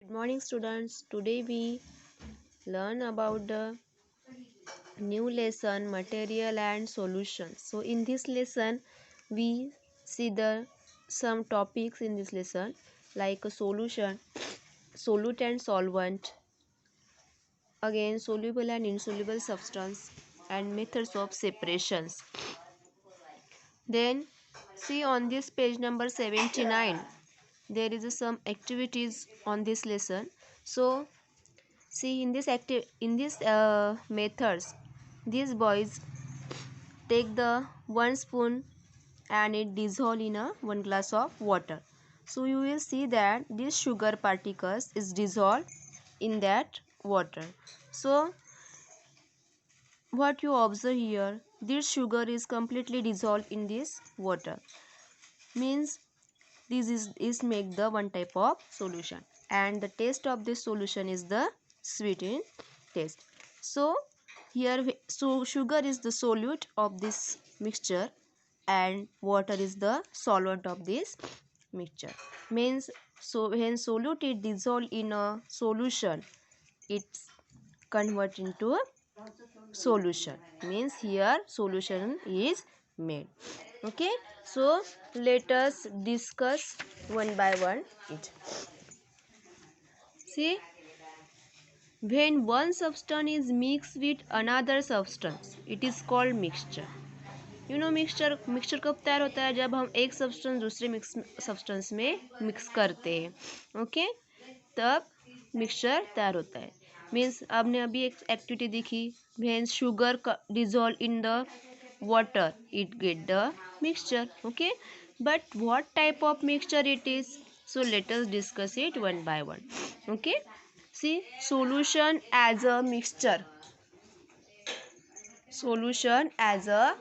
Good morning, students. Today we learn about the new lesson, material and solutions. So in this lesson we see the some topics in this lesson like a solution, solute and solvent, again soluble and insoluble substance, and methods of separations. Then see on this page number 79 there is some activities on this lesson. So see in this methods, these boys take the 1 spoon and it dissolve in a 1 glass of water. So you will see that this sugar particles is dissolved in that water. So what you observe here, this sugar is completely dissolved in this water. Means this is make the one type of solution, and the taste of this solution is the sweet in taste. So here sugar is the solute of this mixture and water is the solvent of this mixture. Means so when solute is dissolved in a solution, it's convert into a solution. Means here solution is made. Okay, so let us discuss one by one it. See, when one substance is mixed with another substance, it is called mixture. You know mixture कब तैयार होता है? जब हम एक substance दूसरे substance में mix करते हैं. ओके, तब मिक्सचर तैयार होता है. मीन्स आपने अभी एक एक्टिविटी देखी, when sugar dissolve in the water it get the mixture. Okay, but what type of mixture it is? So let us discuss it one by one. Okay, see, solution as a mixture. Solution as a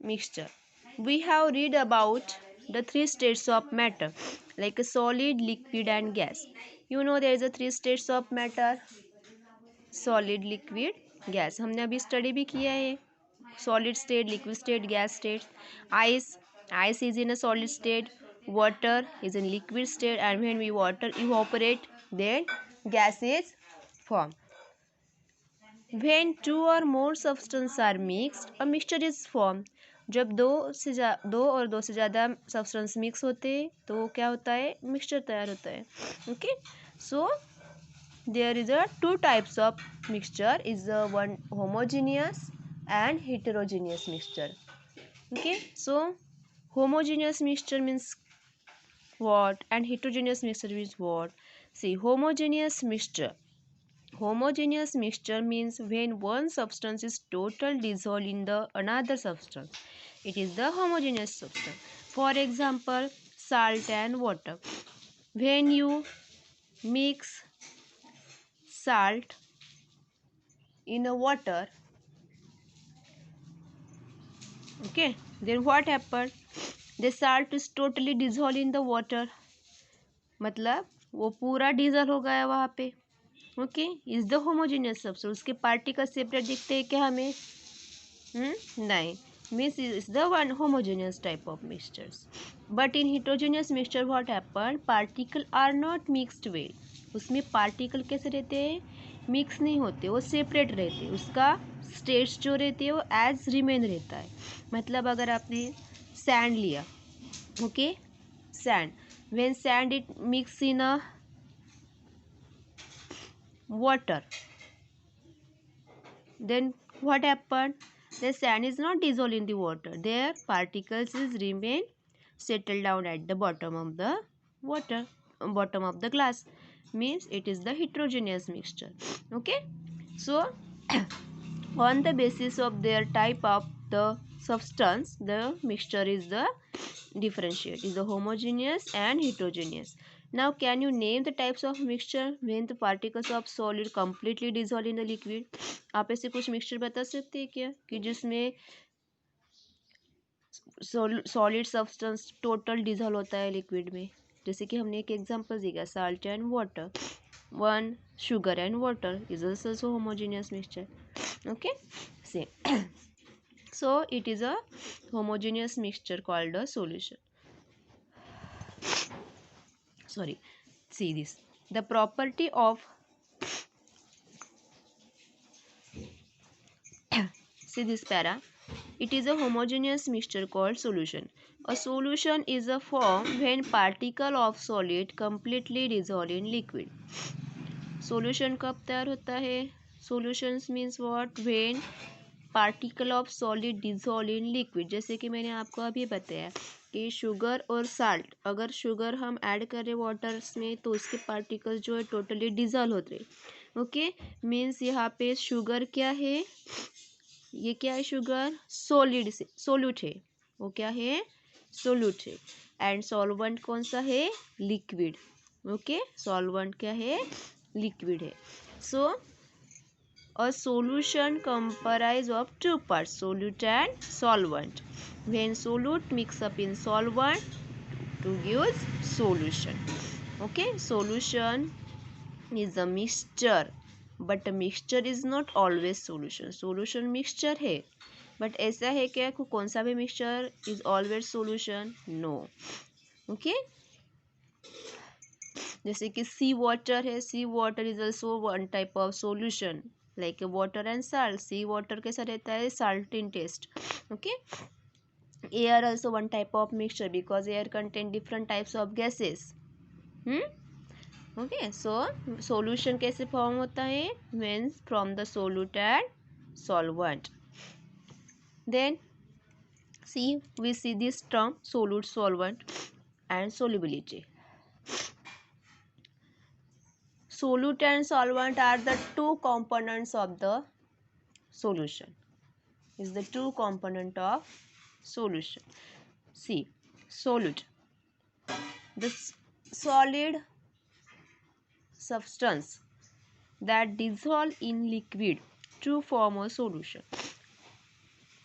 mixture, we have read about the 3 states of matter like a solid, liquid and gas. You know there is a 3 states of matter: solid, liquid, gas. हमने अभी study भी किया है. Solid state, liquid state, gas state. Ice is in a solid state, water is in liquid state, and when we water evaporate, then gas is formed. When 2 or more substances are mixed, a mixture is formed. जब दो और दो से ज़्यादा substance mix होते हैं तो क्या होता है? मिक्सचर तैयार होता है. Okay, so there is a 2 types of mixture, is one homogeneous and heterogeneous mixture. Okay, so homogeneous mixture means what and heterogeneous mixture means what? See, homogeneous mixture means when one substance is totally dissolved in the another substance, it is the homogeneous substance. For example, salt and water. When you mix salt in a water, okay, then what happened? The salt is totally dissolved in the water. मतलब वो पूरा diesel हो गया वहाँ पे. Okay, is the homogeneous substance. उसके particle separate दिखते हैं क्या हमें? नहीं. Means is the one homogeneous type of mixtures. But in heterogeneous mixture what happen? Particle are not mixed well. उसमें पार्टिकल कैसे रहते हैं? मिक्स नहीं होते, वो सेपरेट रहते हैं. उसका स्टेट्स जो रहती है वो एज रिमेन रहता है. मतलब अगर आपने सैंड लिया, okay, sand, when sand it mix in a water, then what happened? The sand is not dissolved in the water, their particles is remain settled down at the bottom of the water, bottom of the glass. Means it is the heterogeneous mixture. Okay, so on the basis of their type of the substance, the mixture is the differentiate, is the homogeneous and heterogeneous. Now can you name the types of mixture when the particles of solid completely dissolve in the liquid? आप ऐसे कुछ mixture बता सकते हैं क्या कि जिसमें solid substance total dissolve होता है लिक्विड में? जैसे कि हमने एक एग्जांपल दिया, salt and water. One sugar and water is also homogeneous mixture. Okay, see. So it is a homogeneous mixture called a solution. Sorry, see this. The property of see this para. It is a homogeneous mixture called solution. A solution is a form when particle of solid completely dissolve in liquid. Solution कब तैयार होता है? Solutions means what? When particle of solid dissolve in liquid. जैसे कि मैंने आपको अभी बताया कि शुगर और साल्ट, अगर शुगर हम ऐड करें वाटर्स में तो उसके पार्टिकल्स जो है टोटली डिजॉल्व होते हैं. ओके, मीन्स यहाँ पे शुगर क्या है? ये क्या है? शुगर सॉलिड से सोल्यूट है. वो क्या है? सोल्यूट है. एंड सॉल्वेंट कौन सा है? लिक्विड. ओके, सॉल्वेंट क्या है? लिक्विड है. सो a solution comprised of two parts, solute and solvent. When solute mix up in solvent to give solution. Okay, solution is a mixture, but a mixture is not always solution. Solution mixture है, but ऐसा है क्या कौन सा भी mixture is always solution? No. Okay, जैसे कि sea water है. Sea water is also one type of solution like water and salt. Sea water कैसा रहता है? Salt in taste. Okay, air also one type of mixture because air contain different types of gases. Okay, so solution कैसे form होता है? Means from the solute and solvent. Then we see this term solute, solvent and solubility. Solute and solvent are the two components of the solution. Is the two component of solution. See, solute, the solid substance that dissolve in liquid to form a solution.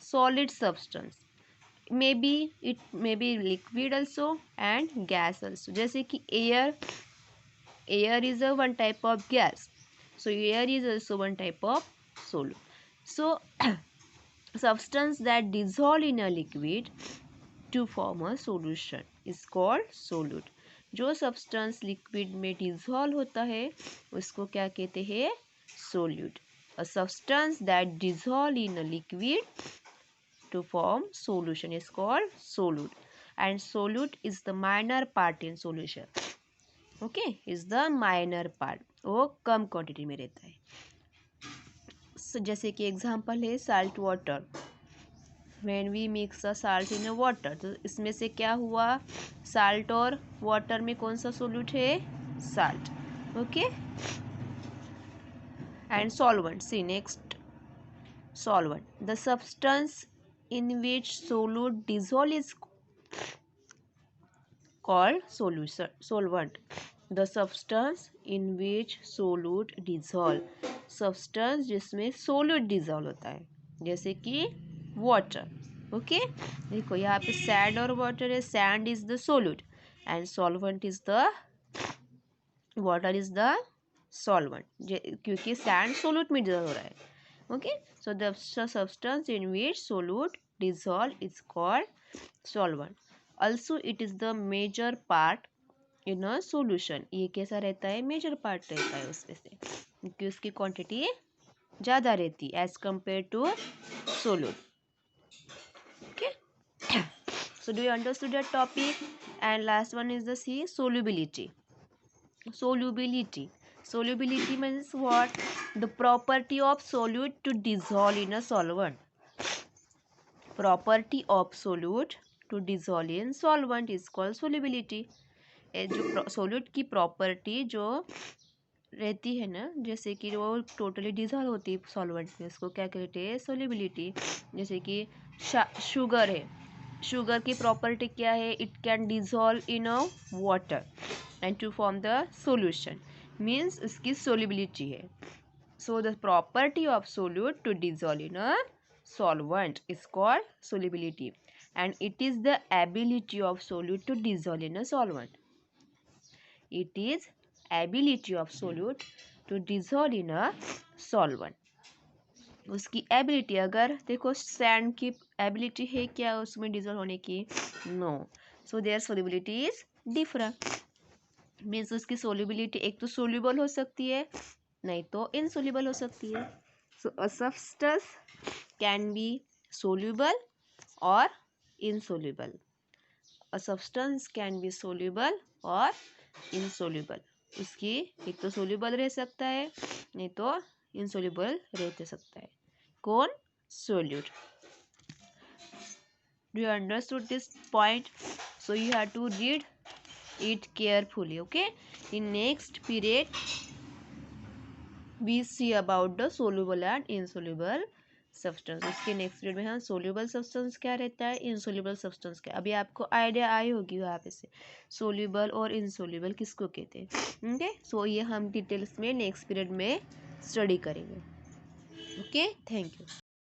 Solid substance, maybe it may be liquid also and gas also. जैसे कि air is a one type of gas, so air is also one type of solute. So substance that dissolve in a liquid to form a solution is called solute. जो substance liquid में dissolve होता है उसको क्या कहते हैं? Solute. A substance that dissolve in a liquid to form solution is called solute, and solute is the minor part in solution. Okay, is the minor part. वो कम quantity में रहता है. so, जैसे कि एग्जांपल है salt water. when we mix a salt in a water, तो इसमें से क्या हुआ? साल्ट और वाटर में कौन सा सोल्यूट है? Salt. Okay, and solvent. See next, solvent, the substance in which solute dissolve is called solution. Solvent, the substance in which solute dissolve. substance जिसमें solute dissolve होता है, जैसे कि water. ओके, देखो यहाँ पे sand और water है. sand is the solute and solvent is the water is the solvent, क्योंकि sand solute में dissolve हो रहा है. Okay, so the substance in which solute dissolve is called solvent. Also it is the major part in a solution. ये कैसा रहता है? major part रहता है उसमें से, क्योंकि उसकी quantity ज़्यादा रहती है as compared to solute. Okay, so do you understood that topic? And last one is the C, solubility. Solubility means what? The property of solute to dissolve in a solvent. Property of solute to dissolve in solvent is called solubility. जो solute की property जो रहती है ना, जैसे कि वो totally dissolve होती है सॉल्वेंट में, उसको क्या कहते हैं? सोल्युबिलिटी. जैसे कि शुगर है. शुगर की प्रॉपर्टी क्या है? It can dissolve in a water and to form the solution, means इसकी सोल्युबिलिटी है. So the property of solute to dissolve in a solvent is called solubility, and it is the ability of solute to dissolve in a solvent. It is ability of solute to dissolve in a solvent. उसकी ability, अगर देखो sand की ability है क्या उसमें डिजॉल्व होने की? No. So there solubility is different. Means उसकी सोल्यूबिलिटी एक तो सोल्यूबल हो सकती है, नहीं तो इनसोल्यूबल हो सकती है। So a substance can be soluble और insoluble. A substance can be soluble और इनसोल्यूबल। उसकी एक तो सोल्यूबल रह सकता है, नहीं तो इनसोल्यूबल रह सकता है। कौन? Solute. Do you understood this point? So you have to read it carefully. Okay, in next period we see about the soluble and insoluble substance. उसके नेक्स्ट पीरियड में हम सोल्यूबल सब्सटेंस क्या रहता है, इनसोल्यूबल सब्सटेंस क्या। अभी आपको idea I होगी यहाँ पे से सोल्यूबल और इनसोल्यूबल किसको कहते हैं। ओके, सो ये हम डिटेल्स में नेक्स्ट पीरियड में स्टडी करेंगे। Okay, thank you.